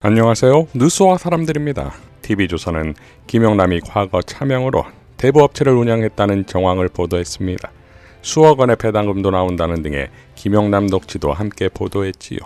안녕하세요. 느스와 사람들입니다. TV조선은 김영남이 과거 차명으로 대부업체를 운영했다는 정황을 보도했습니다. 수억 원의 배당금도 나온다는 등의 김영남 녹취도 함께 보도했지요.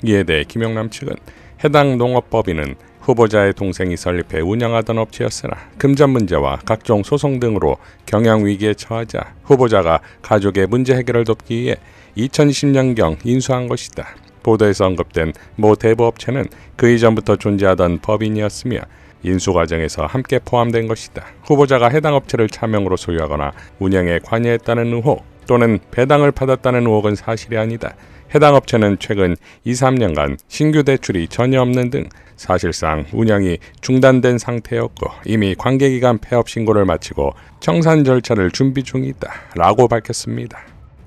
이에 대해 김영남 측은 해당 농업법인은 후보자의 동생이 설립해 운영하던 업체였으나 금전 문제와 각종 소송 등으로 경영 위기에 처하자 후보자가 가족의 문제 해결을 돕기 위해 2020년경 인수한 것이다. 보도에서 언급된 모 대부업체는 그 이전부터 존재하던 법인이었으며 인수 과정에서 함께 포함된 것이다. 후보자가 해당 업체를 차명으로 소유하거나 운영에 관여했다는 의혹 또는 배당을 받았다는 의혹은 사실이 아니다. 해당 업체는 최근 2-3년간 신규 대출이 전혀 없는 등 사실상 운영이 중단된 상태였고 이미 관계기간 폐업 신고를 마치고 청산 절차를 준비 중이다 라고 밝혔습니다.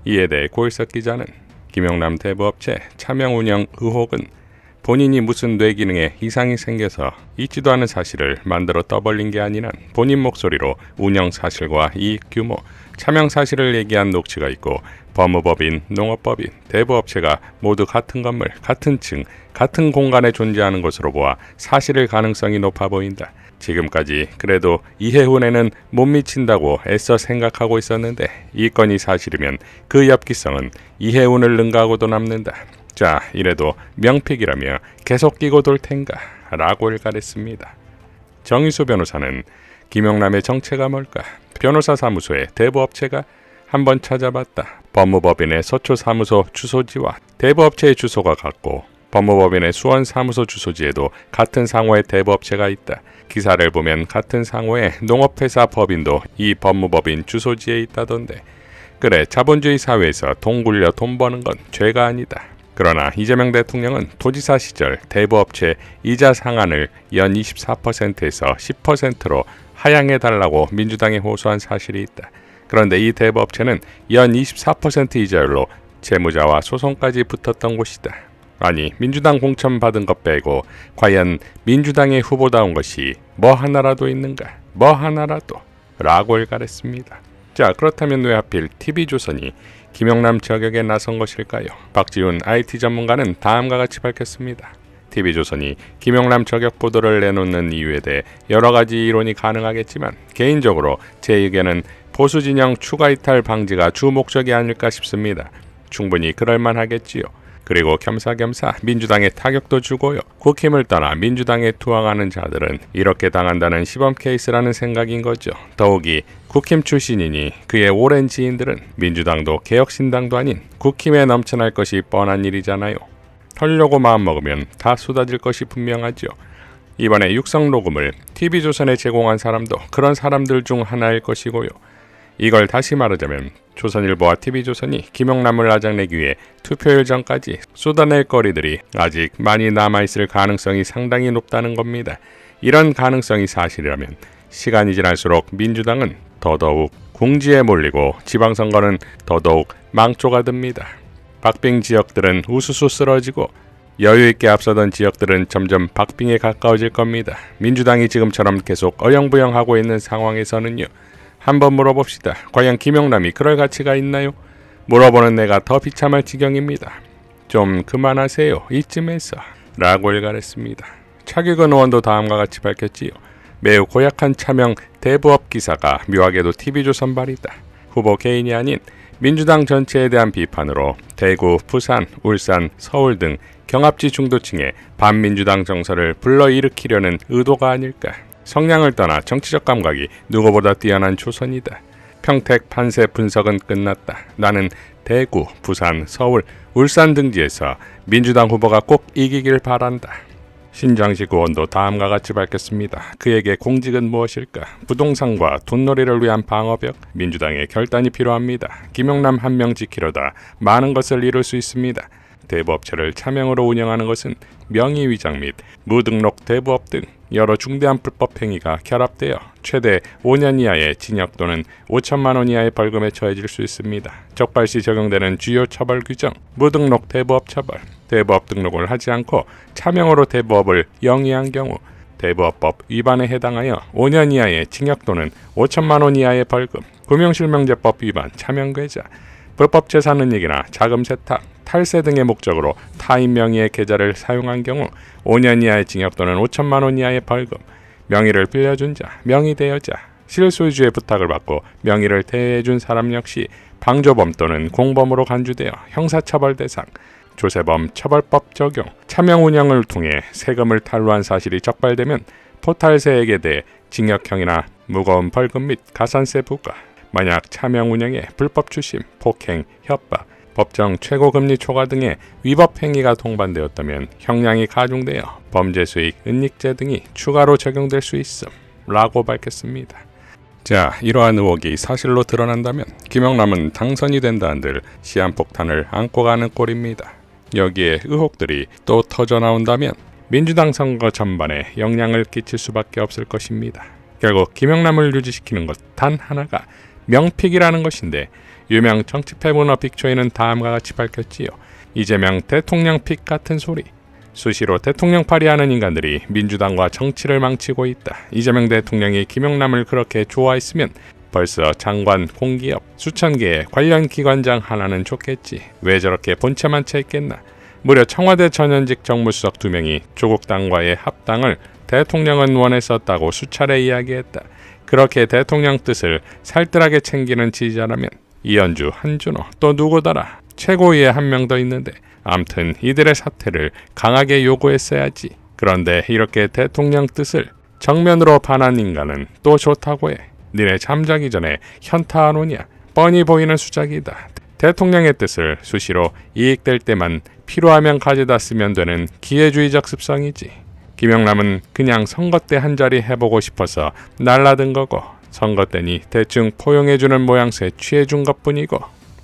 이에 대해 고일석 기자는 김영남 대부업체 차명 운영 의혹은 본인이 무슨 뇌기능에 이상이 생겨서 있지도 않은 사실을 만들어 떠벌린 게 아니란 본인 목소리로 운영 사실과 이익 규모, 차명 사실을 얘기한 녹취가 있고 법무법인, 농업법인, 대부업체가 모두 같은 건물, 같은 층, 같은 공간에 존재하는 것으로 보아 사실일 가능성이 높아 보인다. 지금까지 그래도 이해훈에는 못 미친다고 애써 생각하고 있었는데 이 건이 사실이면 그 엽기성은 이해훈을 능가하고도 남는다. 자, 이래도 명픽이라며 계속 끼고 돌 텐가 라고 일갈했습니다. 정의수 변호사는 김영남의 정체가 뭘까? 변호사 사무소의 대부업체가 한번 찾아봤다. 법무법인의 서초사무소 주소지와 대부업체의 주소가 같고 법무법인의 수원사무소 주소지에도 같은 상호의 대부업체가 있다. 기사를 보면 같은 상호의 농업회사 법인도 이 법무법인 주소지에 있다던데. 그래, 자본주의 사회에서 돈 굴려 돈 버는 건 죄가 아니다. 그러나 이재명 대통령은 도지사 시절 대부업체 이자 상한을 연 24%에서 10%로 하향해달라고 민주당에 호소한 사실이 있다. 그런데 이 대부업체는 연 24% 이자율로 채무자와 소송까지 붙었던 곳이다. 아니, 민주당 공천 받은 것 빼고 과연 민주당의 후보다운 것이 뭐 하나라도 있는가? 뭐 하나라도? 라고 일갈했습니다. 자, 그렇다면 왜 하필 TV조선이 김영남 저격에 나선 것일까요? 박지훈 IT 전문가는 다음과 같이 밝혔습니다. TV조선이 김영남 저격 보도를 내놓는 이유에 대해 여러 가지 이론이 가능하겠지만 개인적으로 제 의견은 보수 진영 추가 이탈 방지가 주 목적이 아닐까 싶습니다. 충분히 그럴만하겠지요. 그리고 겸사겸사 민주당에 타격도 주고요. 국힘을 떠나 민주당에 투항하는 자들은 이렇게 당한다는 시범 케이스라는 생각인 거죠. 더욱이 국힘 출신이니 그의 오랜 지인들은 민주당도 개혁신당도 아닌 국힘에 넘쳐날 것이 뻔한 일이잖아요. 털려고 마음먹으면 다 쏟아질 것이 분명하죠. 이번에 육성 녹음을 TV조선에 제공한 사람도 그런 사람들 중 하나일 것이고요. 이걸 다시 말하자면 조선일보와 TV조선이 김영남을 아작내기 위해 투표일 전까지 쏟아낼 거리들이 아직 많이 남아있을 가능성이 상당히 높다는 겁니다. 이런 가능성이 사실이라면 시간이 지날수록 민주당은 더더욱 궁지에 몰리고 지방선거는 더더욱 망조가 듭니다. 박빙 지역들은 우수수 쓰러지고 여유있게 앞서던 지역들은 점점 박빙에 가까워질 겁니다. 민주당이 지금처럼 계속 어영부영하고 있는 상황에서는요. 한번 물어봅시다. 과연 김영남이 그럴 가치가 있나요? 물어보는 내가 더 비참할 지경입니다. 좀 그만하세요. 이쯤에서 라고 일갈했습니다. 차규근 의원도 다음과 같이 밝혔지요. 매우 고약한 차명 대부업 기사가 묘하게도 TV조선 발이다. 후보 개인이 아닌 민주당 전체에 대한 비판으로 대구, 부산, 울산, 서울 등 경합지 중도층의 반민주당 정서를 불러일으키려는 의도가 아닐까. 성향을 떠나 정치적 감각이 누구보다 뛰어난 조선이다. 평택 판세 분석은 끝났다. 나는 대구, 부산, 서울, 울산 등지에서 민주당 후보가 꼭 이기길 바란다. 신장식 의원도 다음과 같이 밝혔습니다. 그에게 공직은 무엇일까? 부동산과 돈놀이를 위한 방어벽, 민주당의 결단이 필요합니다. 김영남 한 명 지키려다 많은 것을 이룰 수 있습니다. 대부업체를 차명으로 운영하는 것은 명의위장 및 무등록 대부업 등 여러 중대한 불법 행위가 결합되어 최대 5년 이하의 징역 또는 5천만 원 이하의 벌금에 처해질 수 있습니다. 적발 시 적용되는 주요 처벌 규정, 무등록 대부업 처벌, 대부업 등록을 하지 않고 차명으로 대부업을 영위한 경우 대부업법 위반에 해당하여 5년 이하의 징역 또는 5천만 원 이하의 벌금, 금융실명제법 위반 차명괴자, 불법 재산 은닉이나 자금 세탁, 탈세 등의 목적으로 타인 명의의 계좌를 사용한 경우 5년 이하의 징역 또는 5천만 원 이하의 벌금, 명의를 빌려준 자, 명의대여자, 실소유주의 부탁을 받고 명의를 대여해준 사람 역시 방조범 또는 공범으로 간주되어 형사처벌 대상, 조세범 처벌법 적용, 차명 운영을 통해 세금을 탈루한 사실이 적발되면 포탈세액에 대해 징역형이나 무거운 벌금 및 가산세 부과, 만약 차명 운영에 불법 추심, 폭행, 협박, 법정 최고금리 초과 등의 위법 행위가 동반되었다면 형량이 가중되어 범죄 수익, 은닉죄 등이 추가로 적용될 수 있음 라고 밝혔습니다. 자, 이러한 의혹이 사실로 드러난다면 김영남은 당선이 된다 한들 시한폭탄을 안고 가는 꼴입니다. 여기에 의혹들이 또 터져나온다면 민주당 선거 전반에 영향을 끼칠 수밖에 없을 것입니다. 결국 김영남을 유지시키는 것 단 하나가 명픽이라는 것인데, 유명 정치 패문어 빅초이는 다음과 같이 밝혔지요. 이재명 대통령 픽 같은 소리. 수시로 대통령 파리하는 인간들이 민주당과 정치를 망치고 있다. 이재명 대통령이 김영남을 그렇게 좋아했으면 벌써 장관, 공기업, 수천 개의 관련 기관장 하나는 좋겠지. 왜 저렇게 본체만 채있겠나. 무려 청와대 전현직 정무수석 2명이 조국 당과의 합당을 대통령은 원했었다고 수차례 이야기했다. 그렇게 대통령 뜻을 살뜰하게 챙기는 지지자라면 이현주, 한준호, 또 누구더라. 최고위에 한 명 더 있는데 암튼 이들의 사퇴를 강하게 요구했어야지. 그런데 이렇게 대통령 뜻을 정면으로 반한 인간은 또 좋다고 해. 니네 잠자기 전에 현타 안 오냐. 뻔히 보이는 수작이다. 대통령의 뜻을 수시로 이익될 때만 필요하면 가져다 쓰면 되는 기회주의적 습성이지. 김영남은 그냥 선거 때 한 자리 해보고 싶어서 날라든 거고, 선거 때니 대충 포용해주는 모양새 취해준 것뿐이고,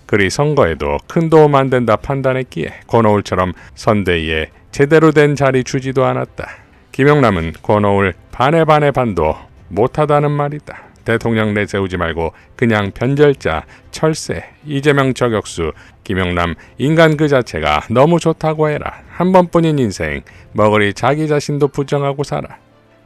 그리 선거에도 큰 도움 안 된다 판단했기에 권오울처럼 선대위에 제대로 된 자리 주지도 않았다. 김영남은 권오울 반의 반도 못하다는 말이다. 대통령 내세우지 말고 그냥 변절자, 철새, 이재명 저격수, 김영남 인간 그 자체가 너무 좋다고 해라. 한 번뿐인 인생 머거리 자기 자신도 부정하고 살아.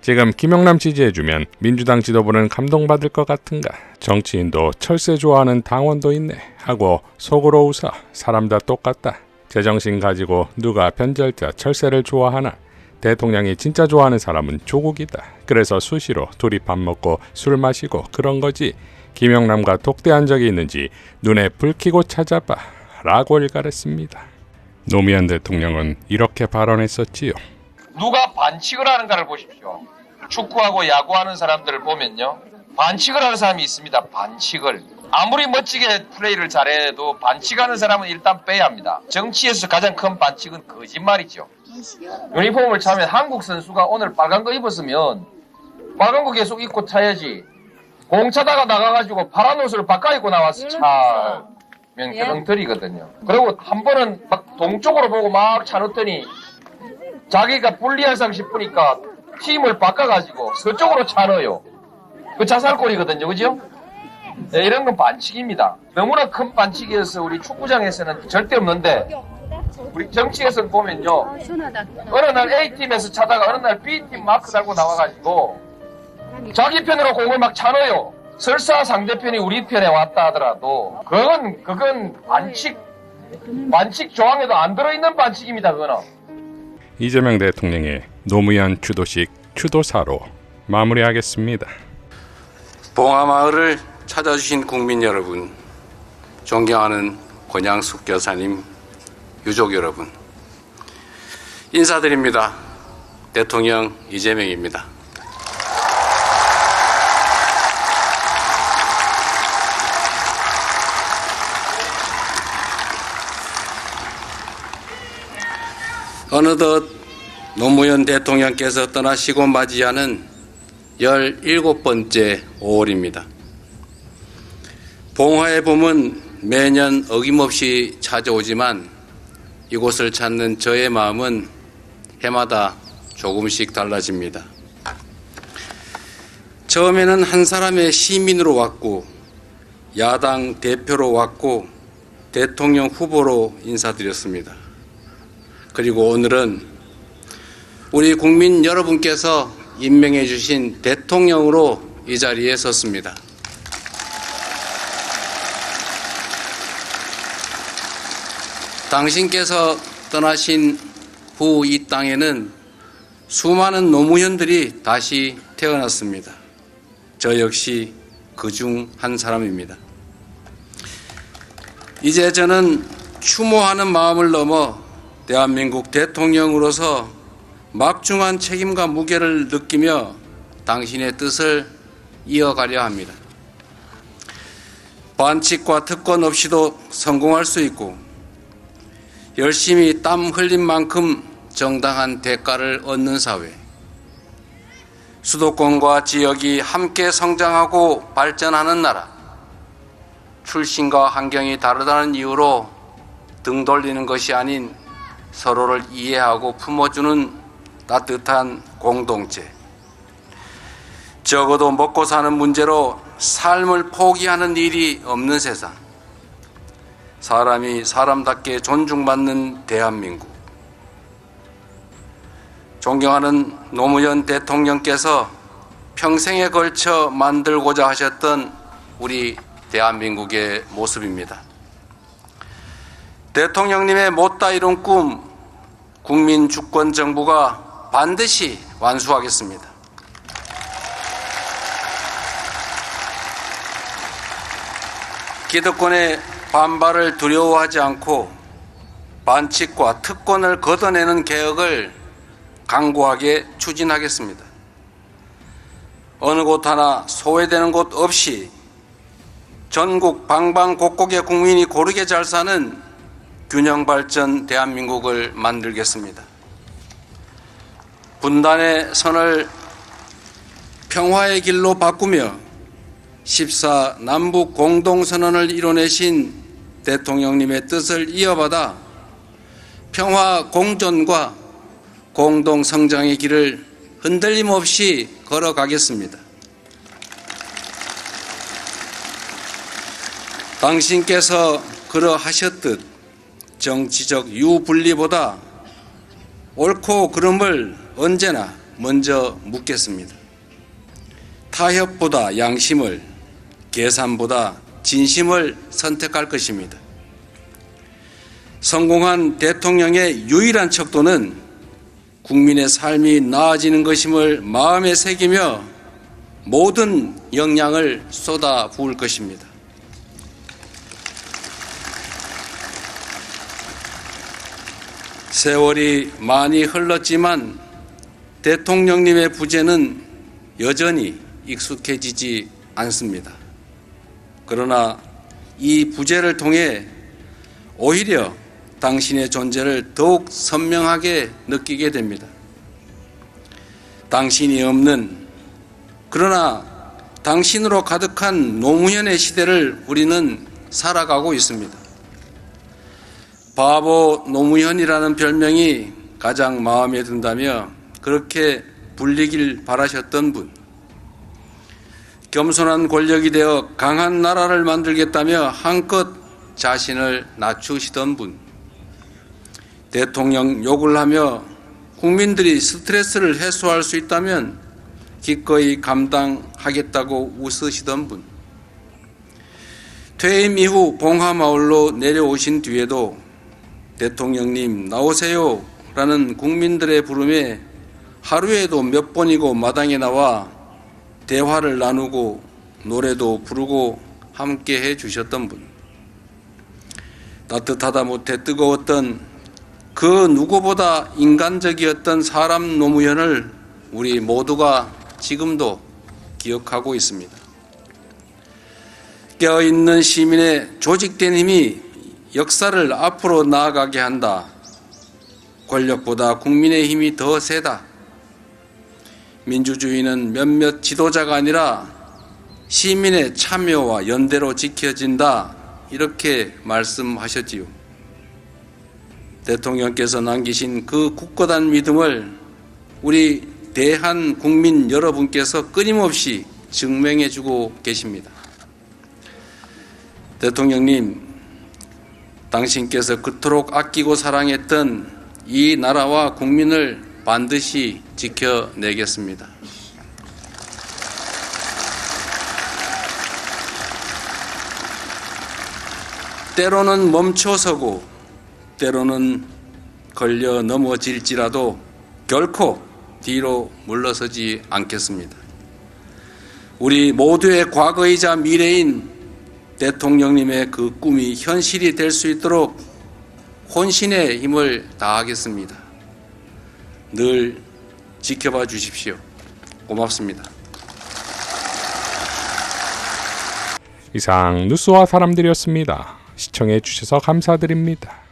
지금 김영남 지지해주면 민주당 지도부는 감동받을 것 같은가. 정치인도 철새 좋아하는 당원도 있네 하고 속으로 웃어. 사람 다 똑같다. 제정신 가지고 누가 변절자, 철새를 좋아하나. 대통령이 진짜 좋아하는 사람은 조국이다. 그래서 수시로 둘이 밥 먹고 술 마시고 그런 거지. 김영남과 독대한 적이 있는지 눈에 불 켜고 찾아봐 라고 일갈했습니다. 노무현 대통령은 이렇게 발언했었지요. 누가 반칙을 하는가를 보십시오. 축구하고 야구하는 사람들을 보면요, 반칙을 하는 사람이 있습니다. 반칙을. 아무리 멋지게 플레이를 잘해도 반칙하는 사람은 일단 빼야 합니다. 정치에서 가장 큰 반칙은 거짓말이죠. 유니폼을 차면 한국 선수가 오늘 빨간 거 입었으면 빨간 거 계속 입고 차야지. 공 차다가 나가가지고 파란 옷을 바꿔 입고 나와서 차면 엉터리거든요. 그리고 한 번은 막 동쪽으로 보고 막 차놓더니 자기가 불리한 상 싶으니까 팀을 바꿔가지고 서쪽으로 차넣어요. 그 자살골이거든요. 그죠? 네, 이런 건 반칙입니다. 너무나 큰 반칙이어서 우리 축구장에서는 절대 없는데, 우리 정치에서 보면요, 어느 날 A팀에서 차다가 어느 날 B팀 마크 달고 나와가지고 자기 편으로 공을 막 차넣어요. 설사 상대편이 우리 편에 왔다 하더라도 그건 반칙 조항에도 안 들어있는 반칙입니다. 그거는. 이재명 대통령의 노무현 추도식 추도사로 마무리하겠습니다. 봉화마을을 찾아주신 국민 여러분, 존경하는 권양숙 여사님, 유족 여러분, 인사드립니다. 대통령 이재명입니다. 어느덧 노무현 대통령께서 떠나시고 맞이하는 17번째 5월입니다. 봉화의 봄은 매년 어김없이 찾아오지만 이곳을 찾는 저의 마음은 해마다 조금씩 달라집니다. 처음에는 한 사람의 시민으로 왔고, 야당 대표로 왔고, 대통령 후보로 인사드렸습니다. 그리고 오늘은 우리 국민 여러분께서 임명해 주신 대통령으로 이 자리에 섰습니다. 당신께서 떠나신 후 이 땅에는 수많은 노무현들이 다시 태어났습니다. 저 역시 그중 한 사람입니다. 이제 저는 추모하는 마음을 넘어 대한민국 대통령으로서 막중한 책임과 무게를 느끼며 당신의 뜻을 이어가려 합니다. 반칙과 특권 없이도 성공할 수 있고 열심히 땀 흘린 만큼 정당한 대가를 얻는 사회, 수도권과 지역이 함께 성장하고 발전하는 나라, 출신과 환경이 다르다는 이유로 등 돌리는 것이 아닌 서로를 이해하고 품어주는 따뜻한 공동체, 적어도 먹고 사는 문제로 삶을 포기하는 일이 없는 세상, 사람이 사람답게 존중받는 대한민국. 존경하는 노무현 대통령께서 평생에 걸쳐 만들고자 하셨던 우리 대한민국의 모습입니다. 대통령님의 못다 이룬 꿈, 국민 주권 정부가 반드시 완수하겠습니다. 기득권의 반발을 두려워하지 않고 반칙과 특권을 걷어내는 개혁을 강고하게 추진하겠습니다. 어느 곳 하나 소외되는 곳 없이 전국 방방곡곡의 국민이 고르게 잘 사는 균형발전 대한민국을 만들겠습니다. 분단의 선을 평화의 길로 바꾸며 14 남북 공동선언을 이뤄내신 대통령님의 뜻을 이어받아 평화 공존과 공동 성장의 길을 흔들림 없이 걸어가겠습니다. 당신께서 그러하셨듯 정치적 유분리보다 옳고 그름을 언제나 먼저 묻겠습니다. 타협보다 양심을, 계산보다 진심을 선택할 것입니다. 성공한 대통령의 유일한 척도는 국민의 삶이 나아지는 것임을 마음에 새기며 모든 역량을 쏟아 부을 것입니다. 세월이 많이 흘렀지만 대통령님의 부재는 여전히 익숙해지지 않습니다. 그러나 이 부재를 통해 오히려 당신의 존재를 더욱 선명하게 느끼게 됩니다. 당신이 없는, 그러나 당신으로 가득한 노무현의 시대를 우리는 살아가고 있습니다. 바보 노무현이라는 별명이 가장 마음에 든다며 그렇게 불리길 바라셨던 분, 겸손한 권력이 되어 강한 나라를 만들겠다며 한껏 자신을 낮추시던 분, 대통령 욕을 하며 국민들이 스트레스를 해소할 수 있다면 기꺼이 감당하겠다고 웃으시던 분, 퇴임 이후 봉하마을로 내려오신 뒤에도 대통령님 나오세요 라는 국민들의 부름에 하루에도 몇 번이고 마당에 나와 대화를 나누고 노래도 부르고 함께 해 주셨던 분, 따뜻하다 못해 뜨거웠던 그 누구보다 인간적이었던 사람 노무현을 우리 모두가 지금도 기억하고 있습니다. 깨어있는 시민의 조직된 힘이 역사를 앞으로 나아가게 한다. 권력보다 국민의 힘이 더 세다. 민주주의는 몇몇 지도자가 아니라 시민의 참여와 연대로 지켜진다. 이렇게 말씀하셨지요. 대통령께서 남기신 그 굳건한 믿음을 우리 대한 국민 여러분께서 끊임없이 증명해주고 계십니다. 대통령님, 당신께서 그토록 아끼고 사랑했던 이 나라와 국민을 반드시 지켜내겠습니다. 때로는 멈춰서고 때로는 걸려 넘어질지라도 결코 뒤로 물러서지 않겠습니다. 우리 모두의 과거이자 미래인 대통령님의 그 꿈이 현실이 될 수 있도록 혼신의 힘을 다하겠습니다. 늘 지켜봐 주십시오. 고맙습니다. 이상 뉴스와 사람들이었습니다. 시청해 주셔서 감사드립니다.